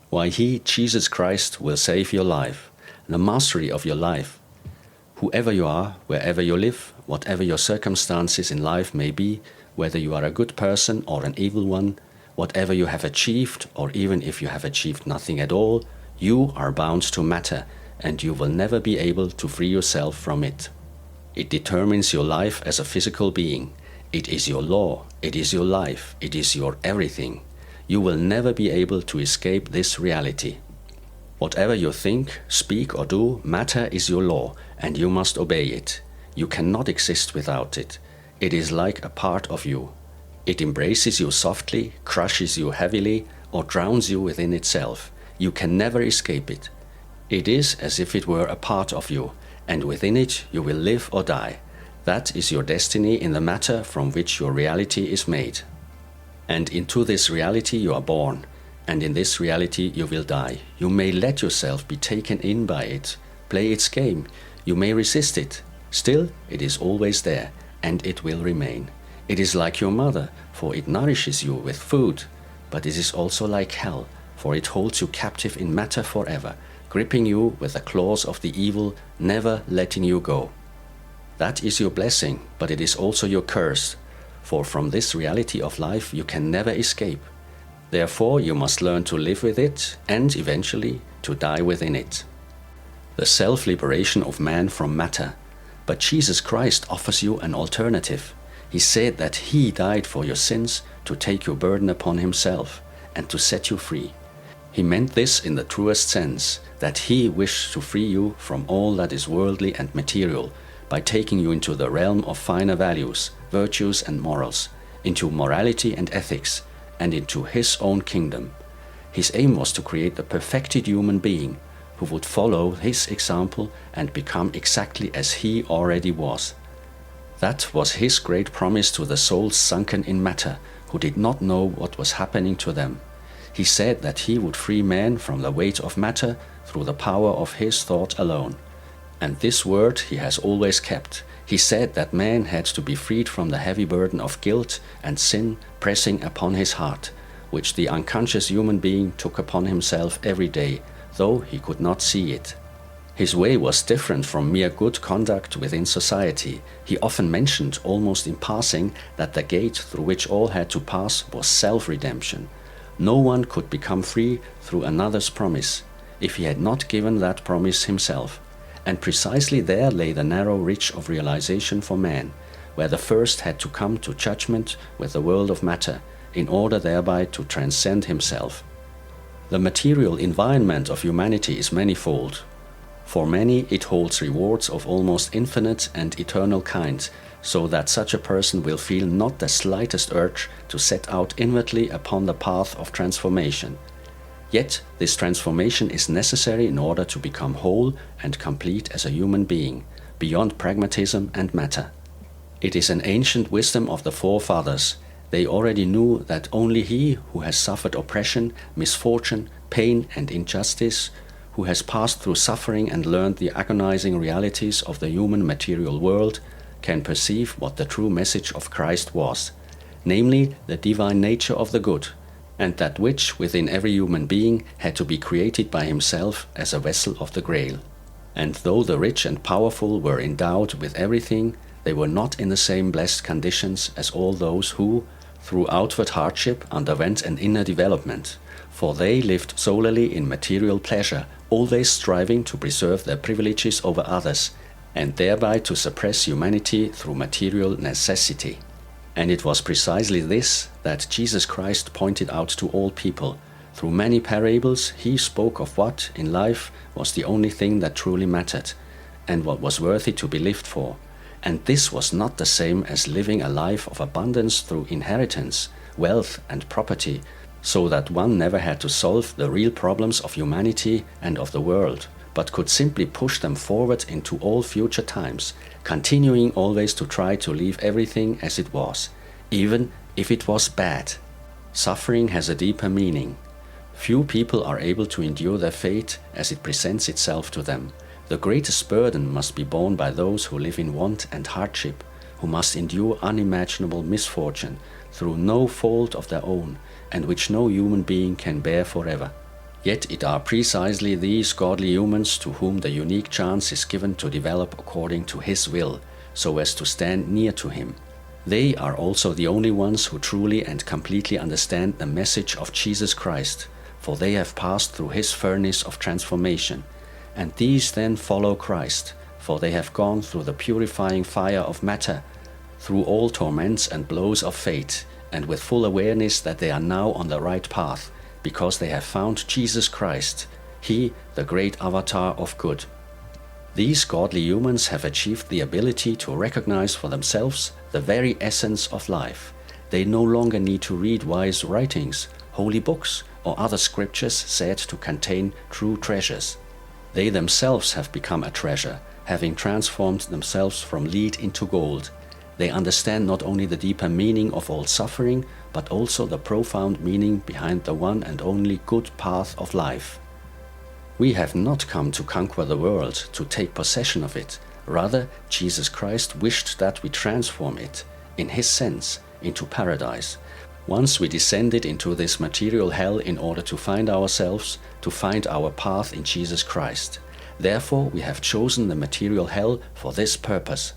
Why He, Jesus Christ, will save your life, the mastery of your life. Whoever you are, wherever you live, whatever your circumstances in life may be, whether you are a good person or an evil one, whatever you have achieved, or even if you have achieved nothing at all, you are bound to matter, and you will never be able to free yourself from it. It determines your life as a physical being. It is your law, it is your life, it is your everything. You will never be able to escape this reality. Whatever you think, speak or do, matter is your law, and you must obey it. You cannot exist without it. It is like a part of you. It embraces you softly, crushes you heavily, or drowns you within itself. You can never escape it. It is as if it were a part of you, and within it you will live or die. That is your destiny in the matter from which your reality is made. And into this reality you are born, and in this reality you will die. You may let yourself be taken in by it, play its game, you may resist it. Still, it is always there, and it will remain. It is like your mother, for it nourishes you with food, but it is also like hell, for it holds you captive in matter forever, gripping you with the claws of the evil, never letting you go. That is your blessing, but it is also your curse, for from this reality of life you can never escape. Therefore you must learn to live with it, and eventually to die within it. The self-liberation of man from matter. But Jesus Christ offers you an alternative. He said that He died for your sins to take your burden upon Himself and to set you free. He meant this in the truest sense, that He wished to free you from all that is worldly and material by taking you into the realm of finer values, virtues and morals, into morality and ethics, and into His own kingdom. His aim was to create the perfected human being who would follow His example and become exactly as He already was. That was His great promise to the souls sunken in matter, who did not know what was happening to them. He said that He would free man from the weight of matter through the power of His thought alone. And this word He has always kept. He said that man had to be freed from the heavy burden of guilt and sin pressing upon his heart, which the unconscious human being took upon himself every day, though he could not see it. His way was different from mere good conduct within society. He often mentioned, almost in passing, that the gate through which all had to pass was self-redemption. No one could become free through another's promise, if he had not given that promise himself. And precisely there lay the narrow reach of realization for man, where the first had to come to judgment with the world of matter, in order thereby to transcend himself. The material environment of humanity is manifold. For many it holds rewards of almost infinite and eternal kind, so that such a person will feel not the slightest urge to set out inwardly upon the path of transformation. Yet this transformation is necessary in order to become whole and complete as a human being, beyond pragmatism and matter. It is an ancient wisdom of the forefathers. They already knew that only he who has suffered oppression, misfortune, pain and injustice, who has passed through suffering and learned the agonizing realities of the human material world, can perceive what the true message of Christ was, namely the divine nature of the good, and that which within every human being had to be created by Himself as a vessel of the Grail. And though the rich and powerful were endowed with everything, they were not in the same blessed conditions as all those who, through outward hardship, underwent an inner development, for they lived solely in material pleasure, always striving to preserve their privileges over others, and thereby to suppress humanity through material necessity. And it was precisely this that Jesus Christ pointed out to all people. Through many parables He spoke of what, in life, was the only thing that truly mattered, and what was worthy to be lived for. And this was not the same as living a life of abundance through inheritance, wealth and property, so that one never had to solve the real problems of humanity and of the world, but could simply push them forward into all future times, continuing always to try to leave everything as it was, even if it was bad. Suffering has a deeper meaning. Few people are able to endure their fate as it presents itself to them. The greatest burden must be borne by those who live in want and hardship, who must endure unimaginable misfortune through no fault of their own, and which no human being can bear forever. Yet it are precisely these godly humans to whom the unique chance is given to develop according to His will, so as to stand near to Him. They are also the only ones who truly and completely understand the message of Jesus Christ, for they have passed through His furnace of transformation. And these then follow Christ, for they have gone through the purifying fire of matter, through all torments and blows of fate, and with full awareness that they are now on the right path, because they have found Jesus Christ, He, the great avatar of good. These godly humans have achieved the ability to recognize for themselves the very essence of life. They no longer need to read wise writings, holy books, or other scriptures said to contain true treasures. They themselves have become a treasure, having transformed themselves from lead into gold. They understand not only the deeper meaning of all suffering, but also the profound meaning behind the one and only good path of life. We have not come to conquer the world, to take possession of it. Rather, Jesus Christ wished that we transform it, in His sense, into paradise. Once we descended into this material hell in order to find ourselves, to find our path in Jesus Christ. Therefore, we have chosen the material hell for this purpose.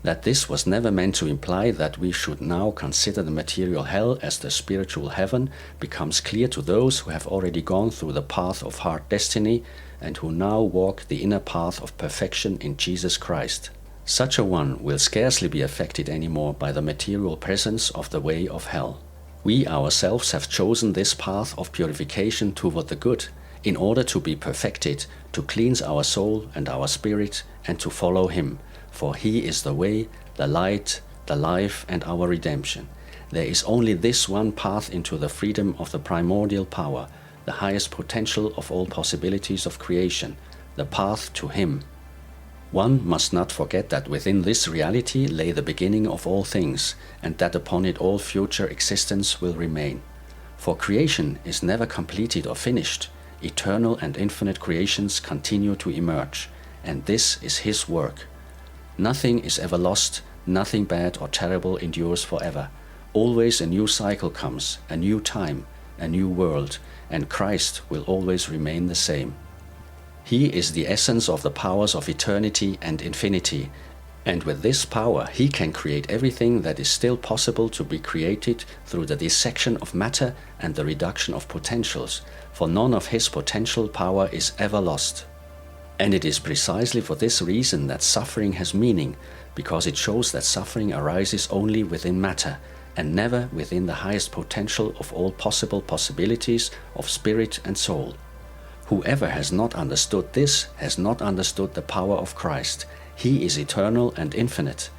That this was never meant to imply that we should now consider the material hell as the spiritual heaven becomes clear to those who have already gone through the path of hard destiny and who now walk the inner path of perfection in Jesus Christ. Such a one will scarcely be affected anymore by the material presence of the way of hell. We ourselves have chosen this path of purification toward the good, in order to be perfected, to cleanse our soul and our spirit, and to follow Him. For He is the way, the light, the life, and our redemption. There is only this one path into the freedom of the primordial power, the highest potential of all possibilities of creation, the path to Him. One must not forget that within this reality lay the beginning of all things, and that upon it all future existence will remain. For creation is never completed or finished. Eternal and infinite creations continue to emerge, and this is His work. Nothing is ever lost, nothing bad or terrible endures forever. Always a new cycle comes, a new time, a new world, and Christ will always remain the same. He is the essence of the powers of eternity and infinity, and with this power He can create everything that is still possible to be created through the dissection of matter and the reduction of potentials, for none of His potential power is ever lost. And it is precisely for this reason that suffering has meaning, because it shows that suffering arises only within matter, and never within the highest potential of all possible possibilities of spirit and soul. Whoever has not understood this has not understood the power of Christ. He is eternal and infinite,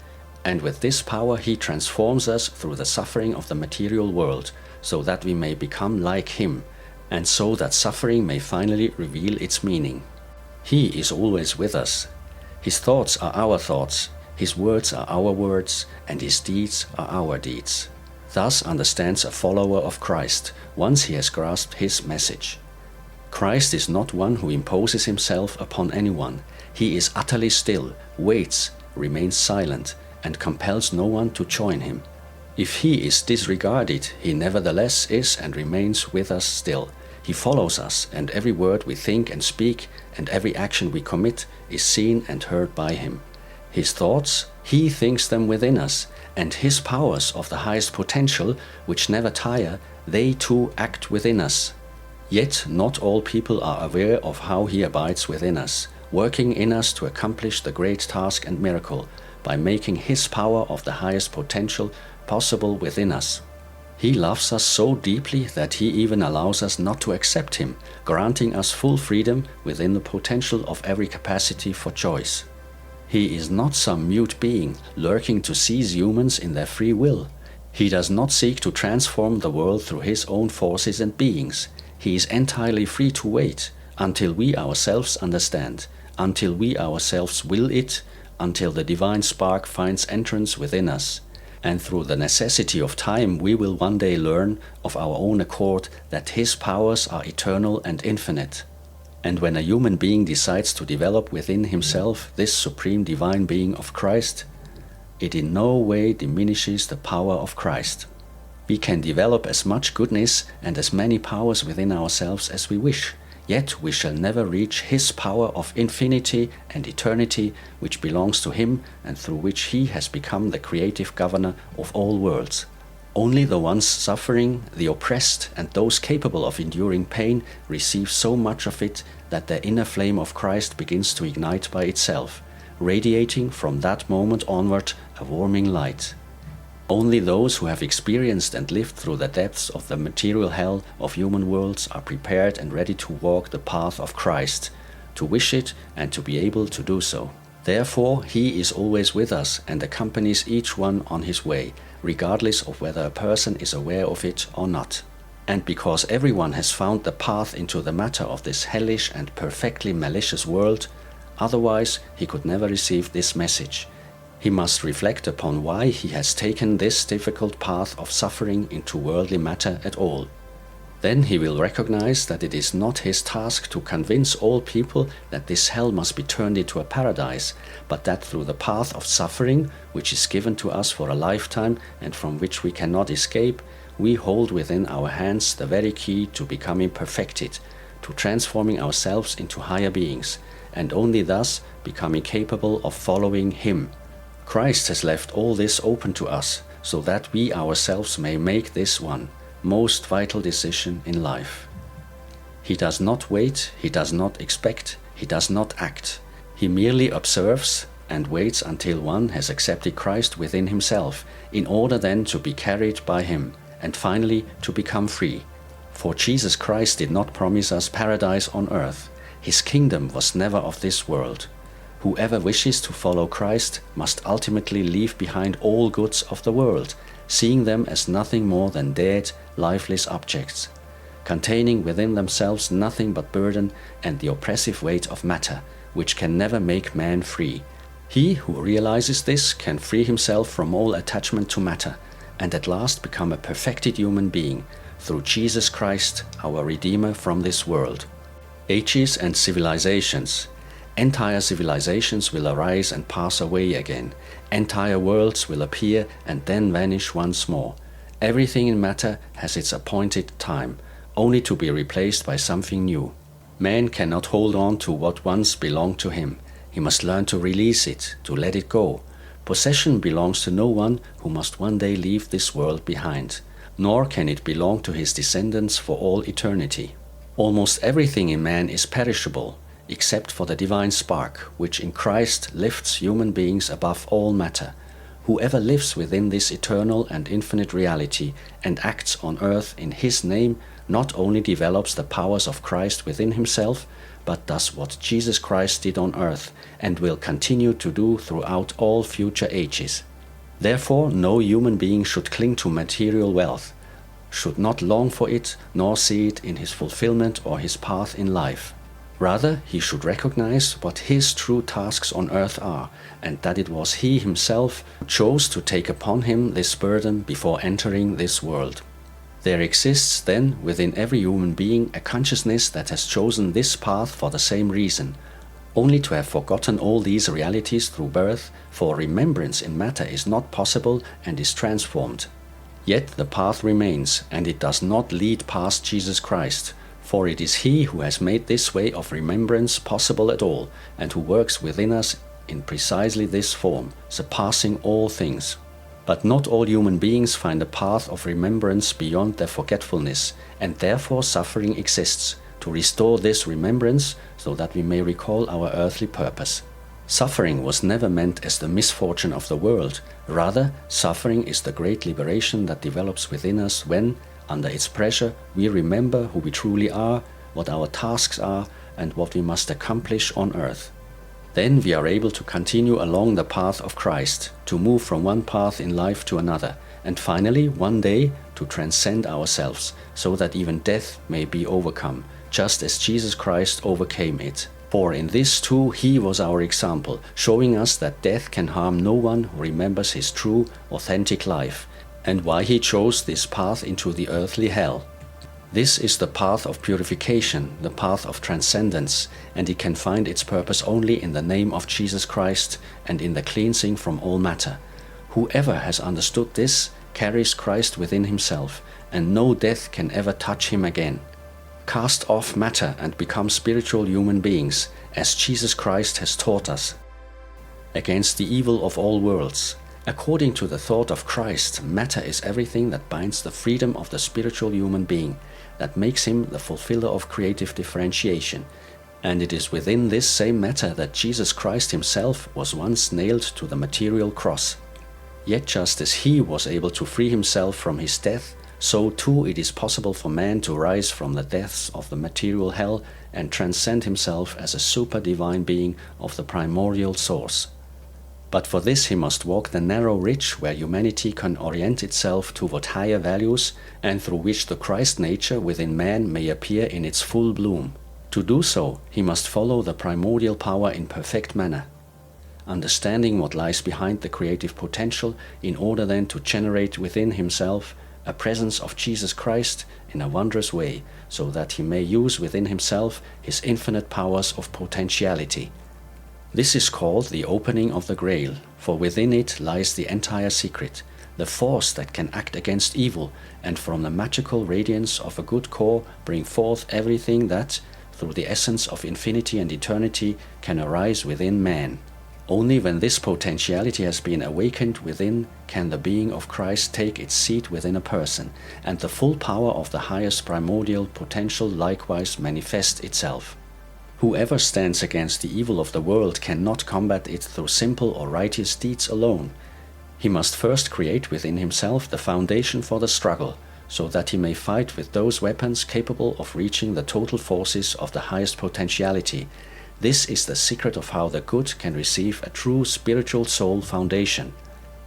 and with this power He transforms us through the suffering of the material world, so that we may become like Him, and so that suffering may finally reveal its meaning. He is always with us. His thoughts are our thoughts, His words are our words, and His deeds are our deeds. Thus understands a follower of Christ, once he has grasped His message. Christ is not one who imposes Himself upon anyone. He is utterly still, waits, remains silent, and compels no one to join Him. If He is disregarded, He nevertheless is and remains with us still. He follows us, and every word we think and speak, and every action we commit, is seen and heard by Him. His thoughts, He thinks them within us, and His powers of the highest potential, which never tire, they too act within us. Yet not all people are aware of how He abides within us, working in us to accomplish the great task and miracle, by making His power of the highest potential possible within us. He loves us so deeply that He even allows us not to accept Him, granting us full freedom within the potential of every capacity for choice. He is not some mute being lurking to seize humans in their free will. He does not seek to transform the world through His own forces and beings. He is entirely free to wait until we ourselves understand, until we ourselves will it, until the divine spark finds entrance within us. And through the necessity of time we will one day learn of our own accord that His powers are eternal and infinite. And when a human being decides to develop within himself this supreme divine being of Christ, it in no way diminishes the power of Christ. We can develop as much goodness and as many powers within ourselves as we wish, yet we shall never reach His power of infinity and eternity, which belongs to Him and through which He has become the creative governor of all worlds. Only the ones suffering, the oppressed, and those capable of enduring pain receive so much of it that the inner flame of Christ begins to ignite by itself, radiating from that moment onward a warming light. Only those who have experienced and lived through the depths of the material hell of human worlds are prepared and ready to walk the path of Christ, to wish it and to be able to do so. Therefore, He is always with us and accompanies each one on his way, regardless of whether a person is aware of it or not. And because everyone has found the path into the matter of this hellish and perfectly malicious world, otherwise he could never receive this message. He must reflect upon why he has taken this difficult path of suffering into worldly matter at all. Then he will recognize that it is not his task to convince all people that this hell must be turned into a paradise, but that through the path of suffering, which is given to us for a lifetime and from which we cannot escape, we hold within our hands the very key to becoming perfected, to transforming ourselves into higher beings, and only thus becoming capable of following Him. Christ has left all this open to us, so that we ourselves may make this one most vital decision in life. He does not wait, He does not expect, He does not act. He merely observes and waits until one has accepted Christ within himself, in order then to be carried by Him, and finally to become free. For Jesus Christ did not promise us paradise on earth. His kingdom was never of this world. Whoever wishes to follow Christ must ultimately leave behind all goods of the world, seeing them as nothing more than dead, lifeless objects, containing within themselves nothing but burden and the oppressive weight of matter, which can never make man free. He who realizes this can free himself from all attachment to matter, and at last become a perfected human being, through Jesus Christ, our Redeemer from this world. Ages and civilizations. Entire civilizations will arise and pass away again. Entire worlds will appear and then vanish once more. Everything in matter has its appointed time, only to be replaced by something new. Man cannot hold on to what once belonged to him. He must learn to release it, to let it go. Possession belongs to no one who must one day leave this world behind, nor can it belong to his descendants for all eternity. Almost everything in man is perishable, except for the divine spark, which in Christ lifts human beings above all matter. Whoever lives within this eternal and infinite reality and acts on earth in His name not only develops the powers of Christ within himself, but does what Jesus Christ did on earth and will continue to do throughout all future ages. Therefore, no human being should cling to material wealth, should not long for it, nor see it in his fulfillment or his path in life. Rather, he should recognize what his true tasks on earth are, and that it was he himself who chose to take upon him this burden before entering this world. There exists then within every human being a consciousness that has chosen this path for the same reason, only to have forgotten all these realities through birth, for remembrance in matter is not possible and is transformed. Yet the path remains, and it does not lead past Jesus Christ, for it is He who has made this way of remembrance possible at all, and who works within us in precisely this form, surpassing all things. But not all human beings find a path of remembrance beyond their forgetfulness, and therefore suffering exists, to restore this remembrance so that we may recall our earthly purpose. Suffering was never meant as the misfortune of the world. Rather, suffering is the great liberation that develops within us when, under its pressure, we remember who we truly are, what our tasks are, and what we must accomplish on earth. Then we are able to continue along the path of Christ, to move from one path in life to another, and finally, one day, to transcend ourselves, so that even death may be overcome, just as Jesus Christ overcame it. For in this too He was our example, showing us that death can harm no one who remembers his true, authentic life, and why He chose this path into the earthly hell. This is the path of purification, the path of transcendence, and it can find its purpose only in the name of Jesus Christ and in the cleansing from all matter. Whoever has understood this carries Christ within himself, and no death can ever touch him again. Cast off matter and become spiritual human beings, as Jesus Christ has taught us. Against the evil of all worlds. According to the thought of Christ, matter is everything that binds the freedom of the spiritual human being, that makes him the fulfiller of creative differentiation. And it is within this same matter that Jesus Christ himself was once nailed to the material cross. Yet just as he was able to free himself from his death, so too it is possible for man to rise from the depths of the material hell and transcend himself as a super-divine being of the primordial source. But for this he must walk the narrow ridge where humanity can orient itself toward higher values and through which the Christ nature within man may appear in its full bloom. To do so, he must follow the primordial power in perfect manner, understanding what lies behind the creative potential in order then to generate within himself a presence of Jesus Christ in a wondrous way, so that he may use within himself his infinite powers of potentiality. This is called the opening of the Grail, for within it lies the entire secret, the force that can act against evil, and from the magical radiance of a good core bring forth everything that, through the essence of infinity and eternity, can arise within man. Only when this potentiality has been awakened within can the being of Christ take its seat within a person, and the full power of the highest primordial potential likewise manifest itself. Whoever stands against the evil of the world cannot combat it through simple or righteous deeds alone. He must first create within himself the foundation for the struggle, so that he may fight with those weapons capable of reaching the total forces of the highest potentiality. This is the secret of how the good can receive a true spiritual soul foundation.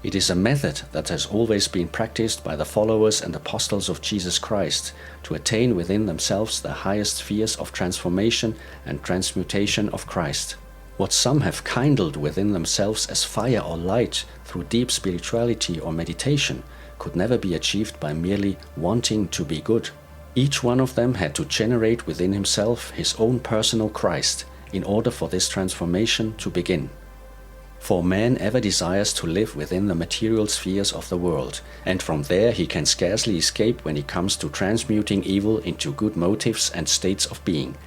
It is a method that has always been practiced by the followers and apostles of Jesus Christ to attain within themselves the highest spheres of transformation and transmutation of Christ. What some have kindled within themselves as fire or light through deep spirituality or meditation could never be achieved by merely wanting to be good. Each one of them had to generate within himself his own personal Christ in order for this transformation to begin. For man ever desires to live within the material spheres of the world, and from there he can scarcely escape when it comes to transmuting evil into good motives and states of being.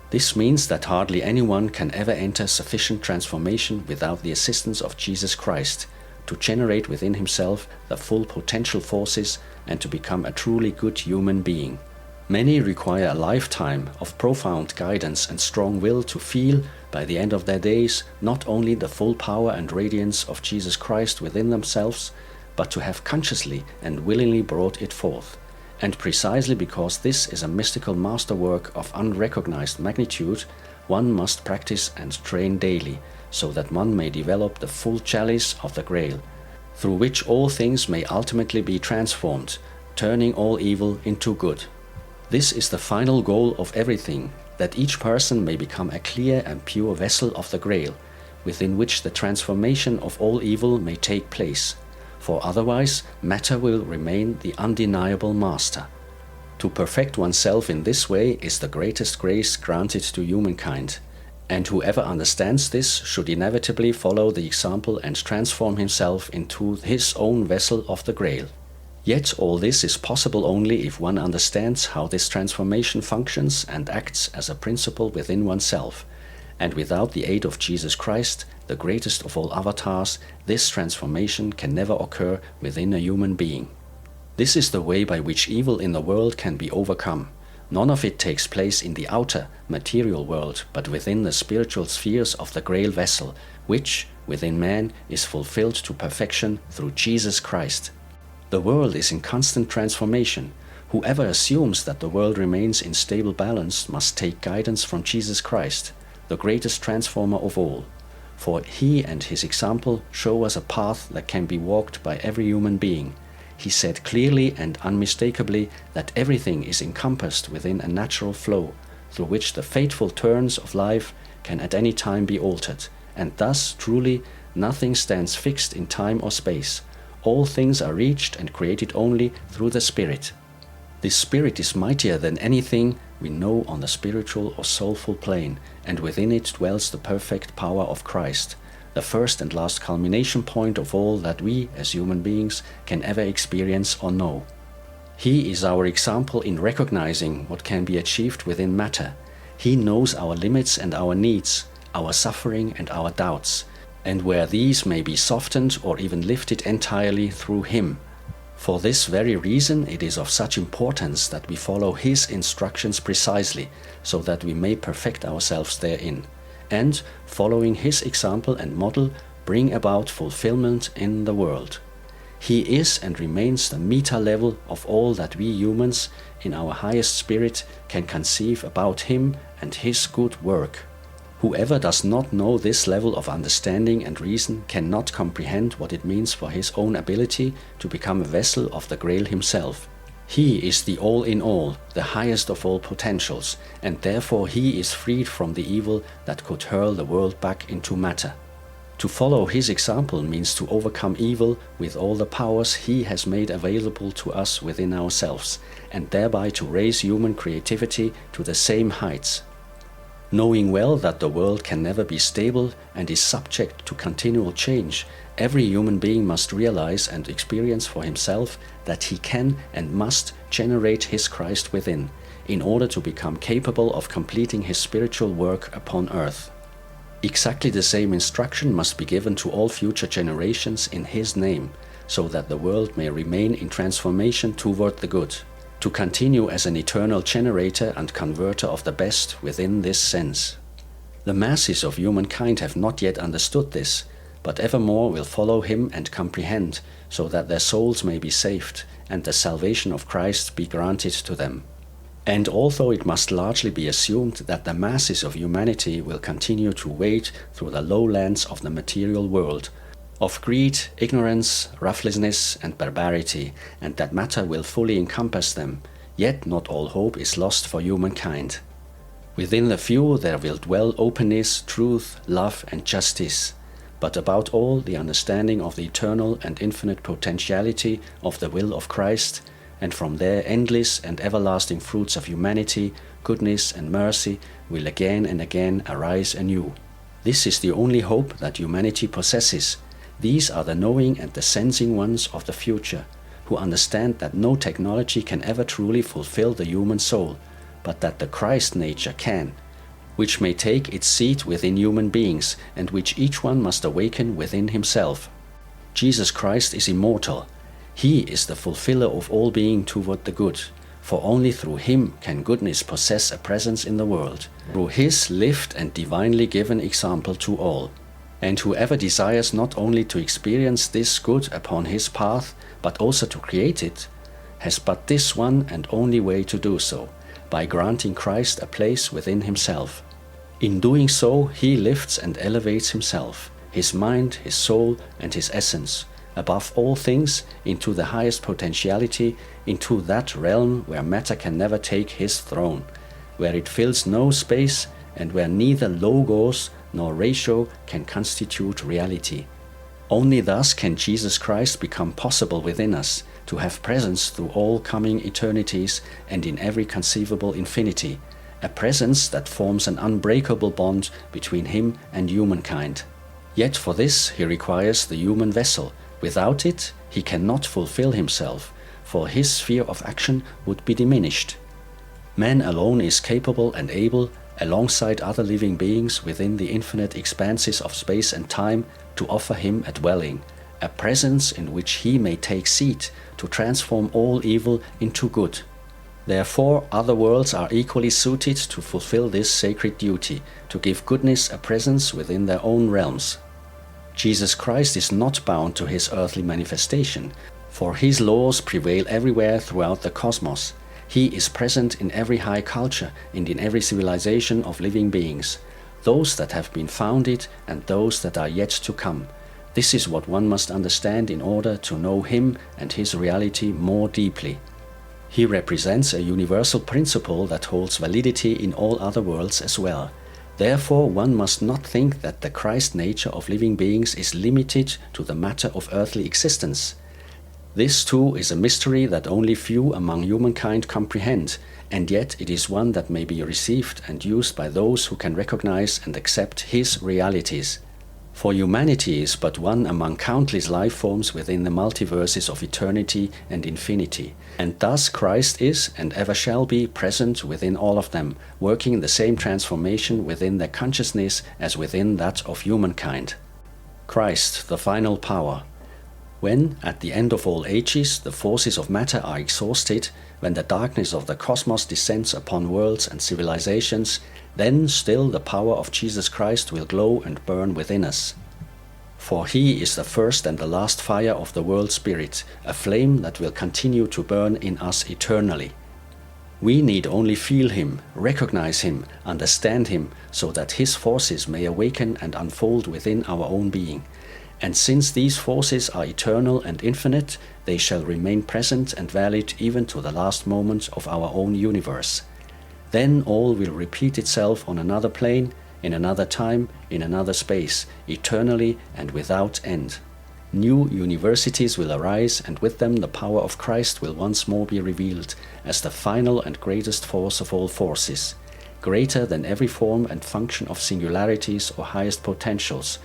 This means that hardly anyone can ever enter sufficient transformation without the assistance of Jesus Christ, to generate within himself the full potential forces and to become a truly good human being. Many require a lifetime of profound guidance and strong will to feel, by the end of their days, not only the full power and radiance of Jesus Christ within themselves, but to have consciously and willingly brought it forth. And precisely because this is a mystical masterwork of unrecognized magnitude, one must practice and train daily, so that one may develop the full chalice of the Grail, through which all things may ultimately be transformed, turning all evil into good. This is the final goal of everything, that each person may become a clear and pure vessel of the Grail, within which the transformation of all evil may take place, for otherwise matter will remain the undeniable master. To perfect oneself in this way is the greatest grace granted to humankind, and whoever understands this should inevitably follow the example and transform himself into his own vessel of the Grail. Yet all this is possible only if one understands how this transformation functions and acts as a principle within oneself, and without the aid of Jesus Christ, the greatest of all avatars, this transformation can never occur within a human being. This is the way by which evil in the world can be overcome. None of it takes place in the outer, material world, but within the spiritual spheres of the Grail vessel, which, within man, is fulfilled to perfection through Jesus Christ. The world is in constant transformation. Whoever assumes that the world remains in stable balance must take guidance from Jesus Christ, the greatest transformer of all. For he and his example show us a path that can be walked by every human being. He said clearly and unmistakably that everything is encompassed within a natural flow, through which the fateful turns of life can at any time be altered, and thus, truly, nothing stands fixed in time or space. All things are reached and created only through the Spirit. This Spirit is mightier than anything we know on the spiritual or soulful plane, and within it dwells the perfect power of Christ, the first and last culmination point of all that we, as human beings, can ever experience or know. He is our example in recognizing what can be achieved within matter. He knows our limits and our needs, our suffering and our doubts, and where these may be softened or even lifted entirely through Him. For this very reason, it is of such importance that we follow His instructions precisely, so that we may perfect ourselves therein, and, following His example and model, bring about fulfillment in the world. He is and remains the meta level of all that we humans, in our highest spirit, can conceive about Him and His good work. Whoever does not know this level of understanding and reason cannot comprehend what it means for his own ability to become a vessel of the Grail Himself. He is the all in all, the highest of all potentials, and therefore He is freed from the evil that could hurl the world back into matter. To follow His example means to overcome evil with all the powers He has made available to us within ourselves, and thereby to raise human creativity to the same heights. Knowing well that the world can never be stable and is subject to continual change, every human being must realize and experience for himself that he can and must generate his Christ within, in order to become capable of completing his spiritual work upon earth. Exactly the same instruction must be given to all future generations in His name, so that the world may remain in transformation toward the good, to continue as an eternal generator and converter of the best within this sense. The masses of humankind have not yet understood this, but evermore will follow Him and comprehend, so that their souls may be saved and the salvation of Christ be granted to them. And although it must largely be assumed that the masses of humanity will continue to wade through the lowlands of the material world, of greed, ignorance, ruthlessness, and barbarity, and that matter will fully encompass them, yet not all hope is lost for humankind. Within the few there will dwell openness, truth, love, and justice, but about all the understanding of the eternal and infinite potentiality of the will of Christ, and from there endless and everlasting fruits of humanity, goodness, and mercy will again and again arise anew. This is the only hope that humanity possesses. These are the knowing and the sensing ones of the future, who understand that no technology can ever truly fulfill the human soul, but that the Christ nature can, which may take its seat within human beings, and which each one must awaken within himself. Jesus Christ is immortal. He is the fulfiller of all being toward the good, for only through Him can goodness possess a presence in the world, through His lived and divinely given example to all. And whoever desires not only to experience this good upon his path, but also to create it, has but this one and only way to do so, by granting Christ a place within himself. In doing so, he lifts and elevates himself, his mind, his soul, and his essence, above all things, into the highest potentiality, into that realm where matter can never take his throne, where it fills no space, and where neither logos nor ratio can constitute reality. Only thus can Jesus Christ become possible within us, to have presence through all coming eternities and in every conceivable infinity, a presence that forms an unbreakable bond between Him and humankind. Yet for this He requires the human vessel. Without it, He cannot fulfill Himself, for His sphere of action would be diminished. Man alone is capable and able, alongside other living beings within the infinite expanses of space and time, to offer Him a dwelling, a presence in which He may take seat to transform all evil into good. Therefore, other worlds are equally suited to fulfill this sacred duty, to give goodness a presence within their own realms. Jesus Christ is not bound to His earthly manifestation, for His laws prevail everywhere throughout the cosmos. He is present in every high culture and in every civilization of living beings, those that have been founded and those that are yet to come. This is what one must understand in order to know Him and His reality more deeply. He represents a universal principle that holds validity in all other worlds as well. Therefore, one must not think that the Christ nature of living beings is limited to the matter of earthly existence. This too is a mystery that only few among humankind comprehend, and yet it is one that may be received and used by those who can recognize and accept His realities. For humanity is but one among countless life forms within the multiverses of eternity and infinity, and thus Christ is and ever shall be present within all of them, working the same transformation within their consciousness as within that of humankind. Christ, the final power. When, at the end of all ages, the forces of matter are exhausted, when the darkness of the cosmos descends upon worlds and civilizations, then still the power of Jesus Christ will glow and burn within us. For He is the first and the last fire of the world spirit, a flame that will continue to burn in us eternally. We need only feel Him, recognize Him, understand Him, so that His forces may awaken and unfold within our own being. And since these forces are eternal and infinite, they shall remain present and valid even to the last moment of our own universe. Then all will repeat itself on another plane, in another time, in another space, eternally and without end. New universities will arise, and with them the power of Christ will once more be revealed as the final and greatest force of all forces, greater than every form and function of singularities or highest potentials,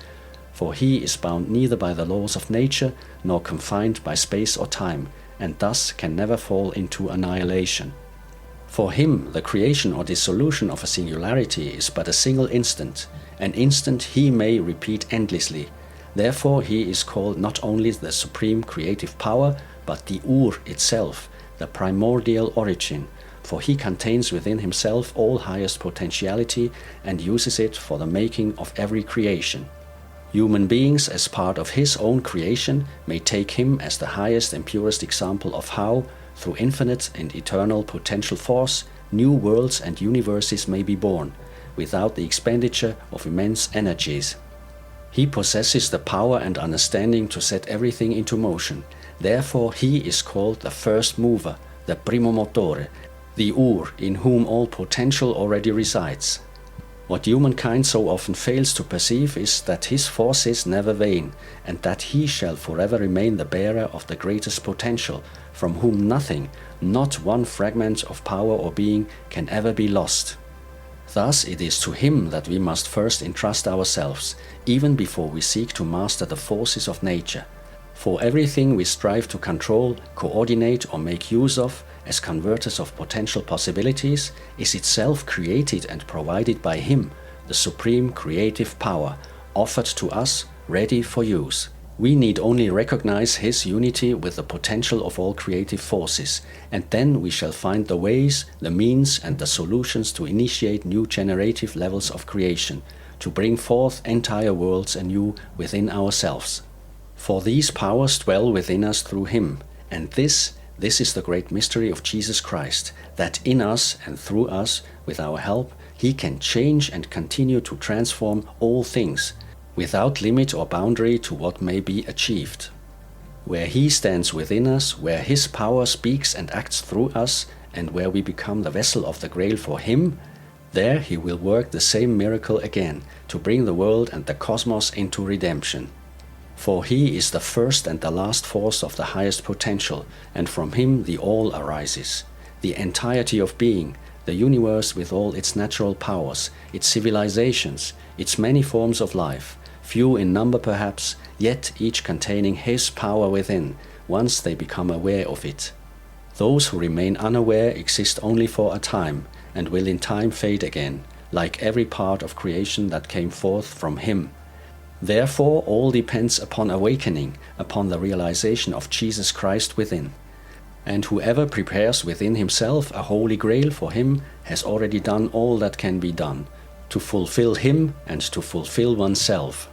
for He is bound neither by the laws of nature nor confined by space or time, and thus can never fall into annihilation. For Him, the creation or dissolution of a singularity is but a single instant, an instant He may repeat endlessly. Therefore He is called not only the supreme creative power, but the Ur itself, the primordial origin, for He contains within Himself all highest potentiality and uses it for the making of every creation. Human beings, as part of His own creation, may take Him as the highest and purest example of how, through infinite and eternal potential force, new worlds and universes may be born, without the expenditure of immense energies. He possesses the power and understanding to set everything into motion. Therefore He is called the first mover, the primo motore, the Ur, in whom all potential already resides. What humankind so often fails to perceive is that His force is never vain, and that He shall forever remain the bearer of the greatest potential, from whom nothing, not one fragment of power or being, can ever be lost. Thus it is to Him that we must first entrust ourselves, even before we seek to master the forces of nature. For everything we strive to control, coordinate or make use of, as converters of potential possibilities, is itself created and provided by Him, the supreme creative power, offered to us, ready for use. We need only recognize His unity with the potential of all creative forces, and then we shall find the ways, the means, and the solutions to initiate new generative levels of creation, to bring forth entire worlds anew within ourselves. For these powers dwell within us through Him, and this is the great mystery of Jesus Christ, that in us and through us, with our help, He can change and continue to transform all things, without limit or boundary to what may be achieved. Where He stands within us, where His power speaks and acts through us, and where we become the vessel of the Grail for Him, there He will work the same miracle again, to bring the world and the cosmos into redemption. For He is the first and the last force of the highest potential, and from Him the all arises, the entirety of being, the universe with all its natural powers, its civilizations, its many forms of life, few in number perhaps, yet each containing His power within, once they become aware of it. Those who remain unaware exist only for a time, and will in time fade again, like every part of creation that came forth from Him. Therefore all depends upon awakening, upon the realization of Jesus Christ within. And whoever prepares within himself a holy grail for Him has already done all that can be done, to fulfill Him and to fulfill oneself.